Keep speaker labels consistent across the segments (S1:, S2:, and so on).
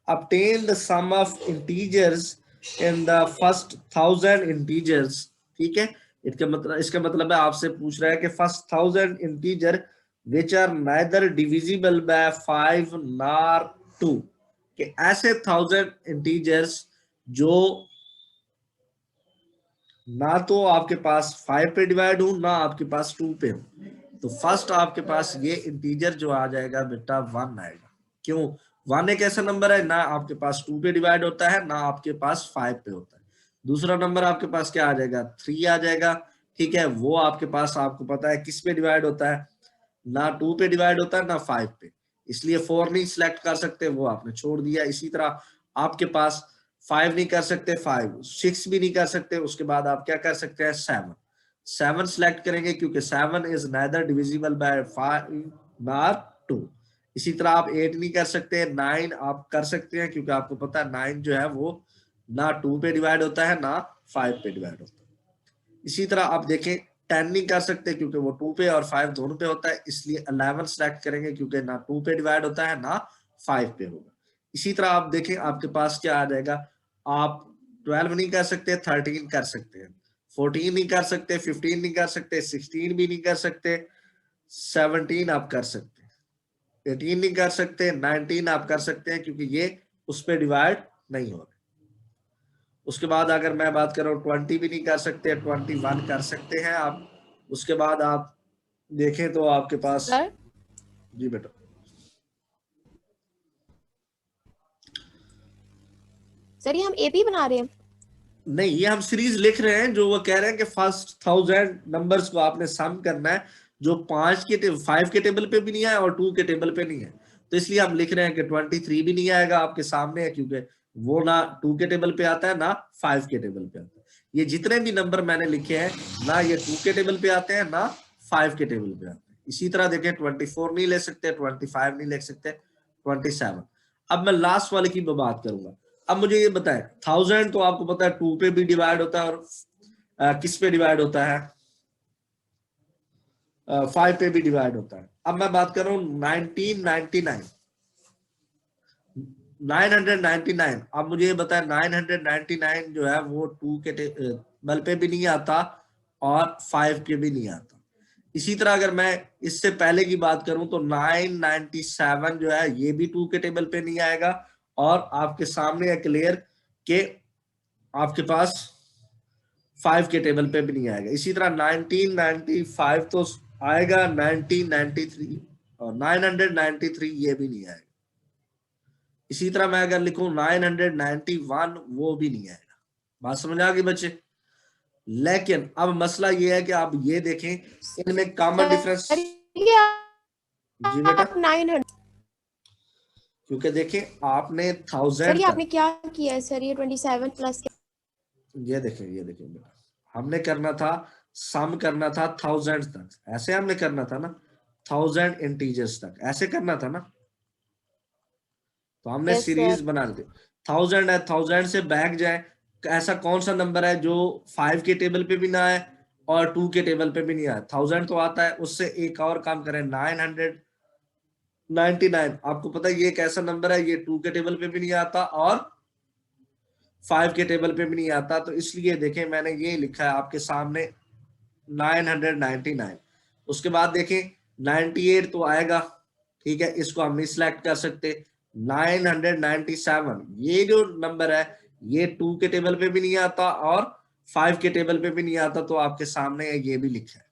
S1: obtain the sum of integers in the first 1000 integers। ठीक है, इसका मतलब है आपसे पूछ रहा है कि first 1000 integer which are neither divisible by 5 nor 2, कि ऐसे 1000 इंटीजर्स जो ना तो आपके पास 5 पे डिवाइड हो ना आपके पास 2 पे हो। तो फर्स्ट आपके पास ये इंटीजर जो आ जाएगा बेटा 1 आएगा। क्यों? 1 एक ऐसा नंबर है ना आपके पास 2 पे डिवाइड होता है ना आपके पास 5 पे होता है। दूसरा नंबर आपके पास क्या आ जाएगा? 3 आ जाएगा। ठीक है, वो आपके पास आपको पता है किस पे डिवाइड होता है? ना 2 पे डिवाइड होता है ना 5 पे, इसलिए 4 नहीं सिलेक्ट कर सकते, वो आपने छोड़ दिया। इसी तरह आपके पास 5 नहीं कर सकते, 5 6 भी नहीं कर सकते, उसके बाद आप क्या कर सकते हैं? 7 सिलेक्ट करेंगे क्योंकि 7 is neither divisible by 5 nor 2। इसी तरह आप 8 नहीं कर सकते, 9 आप कर सकते हैं क्योंकि आपको पता है 9 जो है वो ना 2 पे डिवाइड होता है ना 5 पे डिवाइड होता है। इसी तरह आप देखें 10 नहीं कर सकते क्योंकि वो 2 पे और 5 दोनों पे होता है, इसलिए 11 सिलेक्ट करेंगे क्योंकि ना 2 पे डिवाइड होता है ना 5 पे होगा। इसी तरह आप देखें आपके पास क्या आ जाएगा, आप 12 नहीं कर सकते, 13 कर सकते हैं, 14 नहीं कर सकते, 15 नहीं कर सकते, 16 भी नहीं कर सकते, 17 आप कर सकते हैं, 18 नहीं कर सकते, 19 आप कर सकते हैं क्योंकि ये उस पर डिवाइड नहीं हो रहा। उसके बाद अगर मैं बात करूं 20 भी नहीं कर सकते, 21 कर सकते हैं आप। उसके बाद आप देखें तो आपके पास
S2: सर
S1: जी बेटा
S2: सर ये हम एपी बना रहे हैं?
S1: नहीं, ये हम सीरीज लिख रहे हैं। जो वो कह रहे हैं कि फर्स्ट 1000 नंबर्स को आपने सम करना है जो 5 के टेबल पे भी नहीं है और 2 के टेबल पे नहीं है, तो इसलिए हम लिख रहे हैं कि 23 भी नहीं आएगा आपके सामने है क्योंकि वो ना 2 के टेबल पे आता है ना 5 के टेबल पे आता है। ये जितने भी नंबर मैंने लिखे हैं ना ये 2 के टेबल पे आते हैं ना 5 के टेबल पे आते हैं। इसी तरह देखें 24 नहीं ले सकते, 25 नहीं ले सकते, 27। अब मैं लास्ट वाले की बात करूंगा। अब मुझे ये बताएं 1000 तो आपको पता है 2 पे भी डिवाइड होता है और किस पे डिवाइड होता है? 5 पे भी डिवाइड होता है। अब मैं बात कर रहा हूँ 1999 999। अब मुझे ये बताएं 999 जो है वो 2 के टेबल पे भी नहीं आता और 5 के भी नहीं आता। इसी तरह अगर मैं इससे पहले की बात करूं तो 997 जो है ये भी 2 के टेबल पे नहीं आएगा और आपके सामने है क्लियर के आपके पास 5 के टेबल पे भी नहीं आएगा। इसी तरह 1995 तो आएगा, 1993 और 993 ये भी नहीं आएगा। इसी तरह मैं अगर लिखूं 991 वो भी नहीं आएगा। बात समझ आ गई बच्चे? लेकिन अब मसला ये है कि आप ये देखें इनमें कॉमन डिफरेंस। जी बेटा
S2: 900
S1: क्योंकि देखें आपने
S2: सर
S1: 1000
S2: ये
S1: तक,
S2: आपने क्या किया है सर? ये 27 प्लस
S1: ये देखें बेटा हमने करना था, सम करना था 1000 तक, ऐसे हमने करना था ना, 1000 इंटीजर्स तक ऐसे करना था ना, तो हमने
S2: यस
S1: सीरीज
S2: सर।
S1: बना दी। 1000 है, 1000 से बैक जाए, ऐसा कौन सा नंबर है जो 5 के टेबल पे भी ना है और 2 के टेबल पे भी नहीं आया? 1000 तो आता है, उससे एक और काम करें 999। आपको पता है ये एक ऐसा नंबर है ये 2 के टेबल पे भी नहीं आता और 5 के टेबल पे भी नहीं आता, तो इसलिए देखें मैंने ये लिखा है आपके सामने 999। उसके बाद देखें 98 तो आएगा, ठीक है, इसको हम नहीं सिलेक्ट कर सकते। 997 ये जो नंबर है ये 2 के टेबल पे भी नहीं आता और 5 के टेबल पे भी नहीं आता, तो आपके सामने ये भी लिखा है।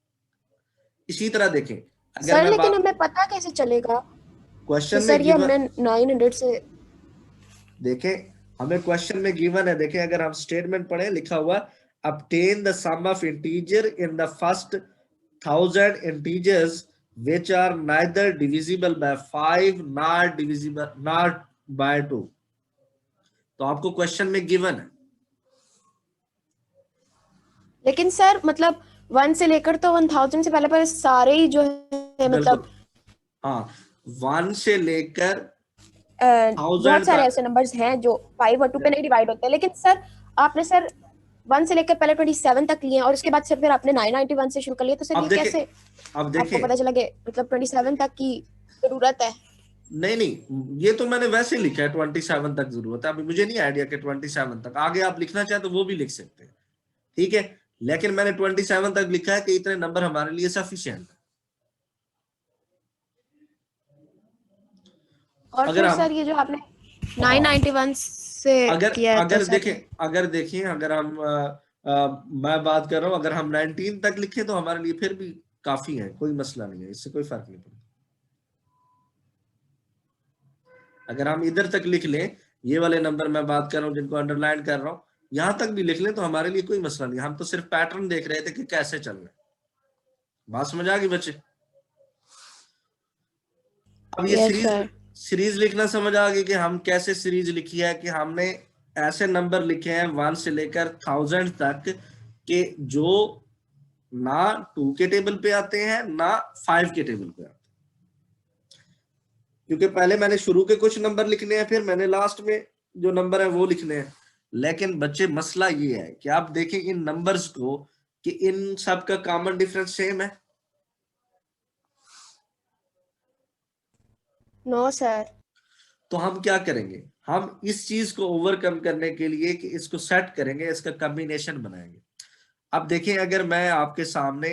S1: इसी तरह देखें अगर
S2: सर
S1: मैं
S2: लेकिन
S1: बात
S2: हमें पता कैसे चलेगा कि
S1: क्वेश्चन में
S2: सर ये
S1: गिवन,
S2: हमने 900 से?
S1: देखें हमें क्वेश्चन में गिवन है, देखें अगर हम स्टेटमेंट पढ़े लिखा हुआ obtain the sum of integer in the first 1000 integers which are neither divisible by 5 nor divisible not by 2। तो आपको क्वेश्चन में गिवन है।
S2: लेकिन सर मतलब 1 से लेकर तो 1000 से पहले पहले सारे ही जो है
S1: बिल्कुल
S2: मतलब
S1: हाँ, 1 से लेकर
S2: बहुत
S1: 1000
S2: सारे
S1: तक।
S2: ऐसे नंबर्स हैं जो 5 और 2 पे नहीं डिवाइड होते हैं। लेकिन सर आपने सर 1 से लेकर पहले 27 तक लिए और उसके बाद सर फिर आपने 991 से शुरू कर लिया, तो सर
S1: अब
S2: ये
S1: देखें
S2: कैसे
S1: अब
S2: आपको
S1: देखें
S2: पता चला कि मतलब 27 तक की जरूरत है?
S1: नहीं नहीं, ये तो मैंने वैसे लिखा है 27 तक जरूरत है। अभी मुझे नहीं आइडिया कि 27 तक, आगे आप लिखना चाहे तो वो भी लिख सकते हैं, ठीक है, लेकिन मैंने 27 तक लिखा है कि इतने नंबर हमारे लिए सफिशिएंट है।
S2: और
S1: अगर
S2: फिर
S1: हम,
S2: सर ये जो आपने
S1: हाँ,
S2: 991 से
S1: अगर
S2: किया है तो
S1: अगर
S2: सर
S1: देखें अगर देखें अगर हम मैं बात कर रहा हूं, अगर हम 19 तक लिखें तो हमारे लिए फिर भी काफी है, कोई मसला नहीं है, इससे कोई फर्क नहीं पड़ता। अगर हम इधर तक लिख लें, ये वाले नंबर मैं बात कर रहा हूँ जिनको अंडरलाइन कर रहा हूँ, यहां तक भी लिख लें तो हमारे लिए कोई मसला नहीं, हम तो सिर्फ पैटर्न देख रहे थे कि कैसे चल रहा है। बात समझ आ गई बच्चे? अब ये
S2: यस
S1: सीरीज
S2: सर।
S1: सीरीज लिखना समझ आ गई कि हम कैसे सीरीज लिखी है, कि हमने ऐसे नंबर लिखे हैं 1 से लेकर 1000 तक कि जो ना 2 के टेबल पे आते हैं ना 5 के टेबल पे आते हैं, क्योंकि पहले मैंने शुरू के कुछ नंबर लिखने हैं, फिर मैंने लास्ट में जो नंबर है वो लिखने हैं। लेकिन बच्चे मसला ये है कि आप देखें इन नंबर्स को कि इन सब का कॉमन डिफरेंस सेम है।
S2: No sir.
S1: तो हम क्या करेंगे, हम इस चीज को ओवरकम करने के लिए कि इसको सेट करेंगे, इसका कॉम्बिनेशन बनाएंगे। अब देखें अगर मैं आपके सामने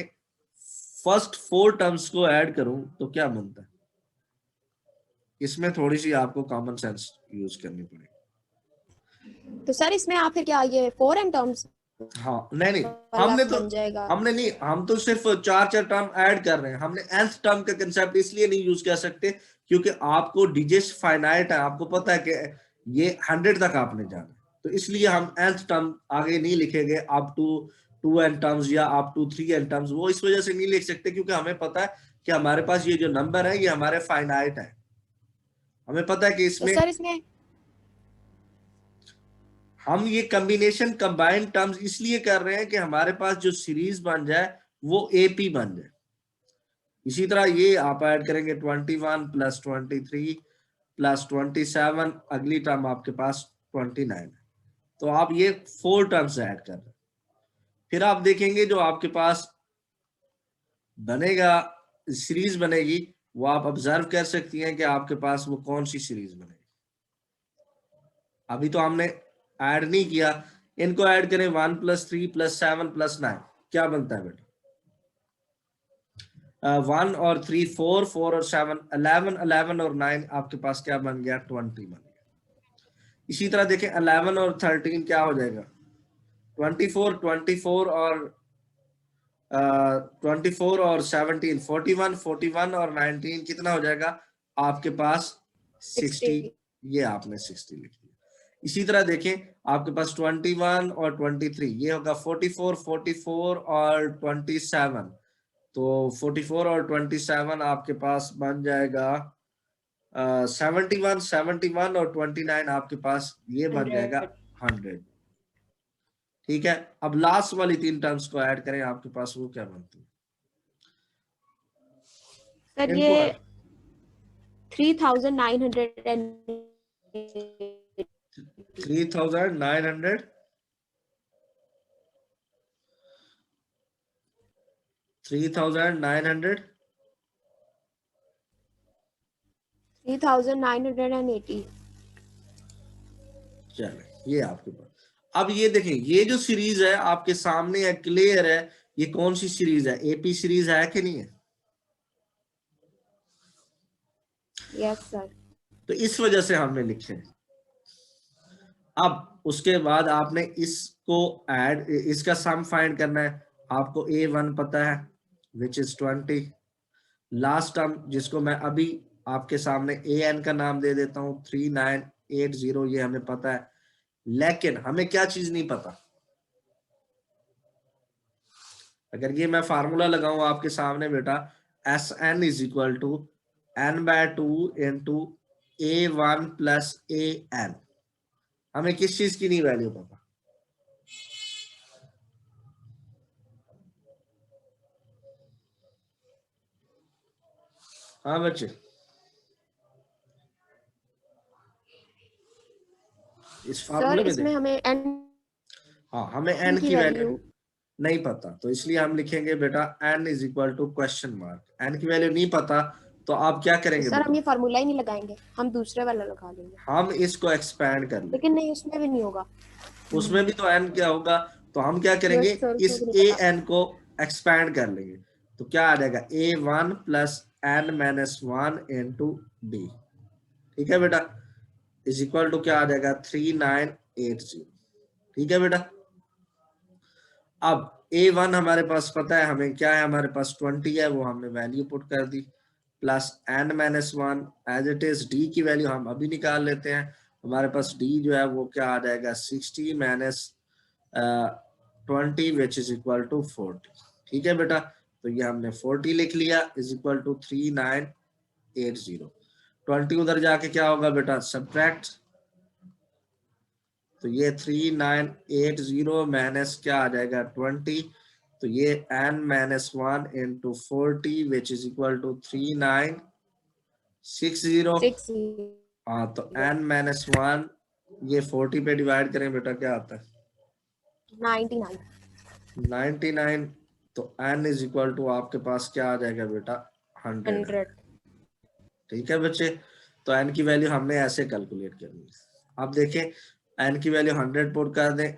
S1: फर्स्ट 4 टर्म्स को ऐड करूं तो क्या बनता है, इसमें थोड़ी सी आपको कॉमन सेंस यूज करनी पड़ेगी।
S2: तो सर इसमें आप फिर क्या ये 4 एन टर्म्स
S1: हाँ, नहीं नहीं,
S2: वाला बन जाएगा?
S1: हमने नहीं, हम तो सिर्फ 4 टर्म ऐड कर रहे हैं। हमने nth टर्म का कंसेप्ट इसलिए नहीं यूज कर सकते क्योंकि आपको डिजिट्स फाइनाइट है, आपको पता है कि ये 100 तक आपने जाना है, तो इसलिए हम nth टर्म आगे नहीं लिखेंगे अप टू 2n टर्म्स या अप टू 3n टर्म्स, वो इस वजह से नहीं लिख सकते क्योंकि हमें पता है कि हमारे पास ये जो नंबर है ये हमारे फाइनाइट है। हमें पता है कि
S2: तो
S1: इसमें
S2: सर इसमें
S1: हम ये कॉम्बिनेशन कंबाइंड टर्म्स इसलिए कर रहे हैं कि हमारे पास जो सीरीज बन जाए वो एपी बन जाए। इसी तरह ये आप ऐड करेंगे 21 प्लस 23 प्लस 27, अगली टर्म आपके पास 29 है, तो आप ये 4 टर्म्स ऐड कर रहे हैं। फिर आप देखेंगे जो आपके पास बनेगा, सीरीज बनेगी, वो आप ऑब्जर्व कर सकती हैं कि आपके पास वो कौन सी सीरीज बनेगी। अभी तो हमने ऐड नहीं किया, इनको ऐड करें 1 प्लस 3 प्लस 7 प्लस 9, क्या बनता है बेटा? 1 और 3 4, 4 और 7 11, 11 और 9 आपके पास क्या बन गया? 20 बन गया। इसी तरह देखें 11 और 13 क्या हो जाएगा? 24, 24 और 24 और 17 41, 41 और 19 कितना हो जाएगा आपके पास? 60।
S2: 60।
S1: ये आपने 60 लिख दिया। इसी तरह देखें आपके पास 21 और 23, ये होगा 44, 44 और 27, तो 44 और 27 आपके पास बन जाएगा 71, 71 और 29 आपके पास ये बन जाएगा
S2: 100।
S1: 100। ठीक है, अब लास्ट वाली 3 टर्म्स को ऐड करें, आपके पास वो क्या बनती है?
S2: सर
S1: इनको
S2: ये 3900
S1: 3900 3900
S2: 3980।
S1: चले, ये आपके पास। अब ये देखें, ये जो सीरीज है आपके सामने है, क्लियर है, ये कौन सी सीरीज है? एपी सीरीज है कि नहीं है?
S2: Yes sir.
S1: तो इस वजह से हमने लिखे हैं। अब उसके बाद आपने इसको ऐड, इसका सम फाइंड करना है। आपको A1 पता है विच इज 20, लास्ट टर्म जिसको मैं अभी आपके सामने AN का नाम दे देता हूं 3980, ये हमें पता है। लेकिन हमें क्या चीज नहीं पता, अगर ये मैं फार्मूला लगाऊं आपके सामने बेटा, SN is equal to n/2 into A1 plus AN, हमें किस चीज की नहीं वैल्यू पता? हाँ बच्चे, इस
S2: सर
S1: फार्मूले में
S2: इसमें
S1: देखें।
S2: हमें एन
S1: हाँ, हमें n
S2: की
S1: की वैल्यू
S2: वैल्यू
S1: नहीं पता, तो इसलिए हम लिखेंगे बेटा n is equal to question mark. n की वैल्यू नहीं पता तो आप क्या करेंगे
S2: सर हम
S1: बेटा,
S2: ये फार्मूला ही नहीं लगाएंगे, हम दूसरे वाला लगा लेंगे।
S1: हम इसको एक्सपैंड कर लेंगे।
S2: लेकिन नहीं, उसमें भी नहीं होगा।
S1: उसमें भी तो एन क्या होगा, तो हम क्या करेंगे,
S2: यस सर,
S1: इस
S2: उसमें भी
S1: ए
S2: नहीं पता।
S1: एन को एक्सपैंड कर लेंगे। तो क्या आ जाएगा, A1 plus n minus 1 into d. ठीक है बेटा, इज इक्वल टू क्या आ जाएगा 3980। ठीक है बेटा, अब A1 हमारे पास पता है हमें क्या है, हमारे पास 20 है, वो हमने वैल्यू पुट कर दी, plus n minus 1 as it is. D की वैल्यू हम अभी निकाल लेते हैं, हमारे पास डी जो है वो क्या आ जाएगा 60 minus 20 which is equal to 40। ठीक है बेटा, तो ये हमने 40 लिख लिया, इज इक्वल टू 3980। 20 उधर जाके क्या होगा बेटा, सब्ट्रैक्ट, तो ये 3980 माइनस क्या आ जाएगा 20, तो ये n minus 1 into 40 which is equal to 3960।
S2: 6
S1: हाँ, तो n माइनस 1 ये 40 पे डिवाइड करें बेटा, क्या आता है
S2: 99
S1: 99। तो n इज इक्वल टू आपके पास क्या आ जाएगा बेटा 100।
S2: 100।
S1: ठीक है बच्चे, तो n की वैल्यू हमने ऐसे कैलकुलेट करनी है। अब देखें, n की वैल्यू 100 पुट कर दें,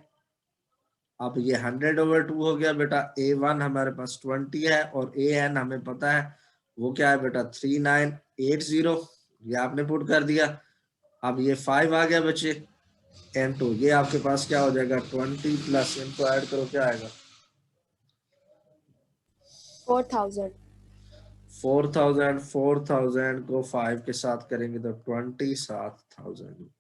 S1: अब ये 100/2 हो गया बेटा। A1 हमारे पास 20 है और AN हमें पता है वो क्या है बेटा 3980, ये आपने पुट कर दिया। अब ये 5 आ गया बच्चे, N2 ये आपके पास क्या हो जाएगा 20 प्लस इनको ऐड करो, क्या आएगा
S2: 4000।
S1: 4000। 4000 को 5 के साथ करेंगे तो 27,000।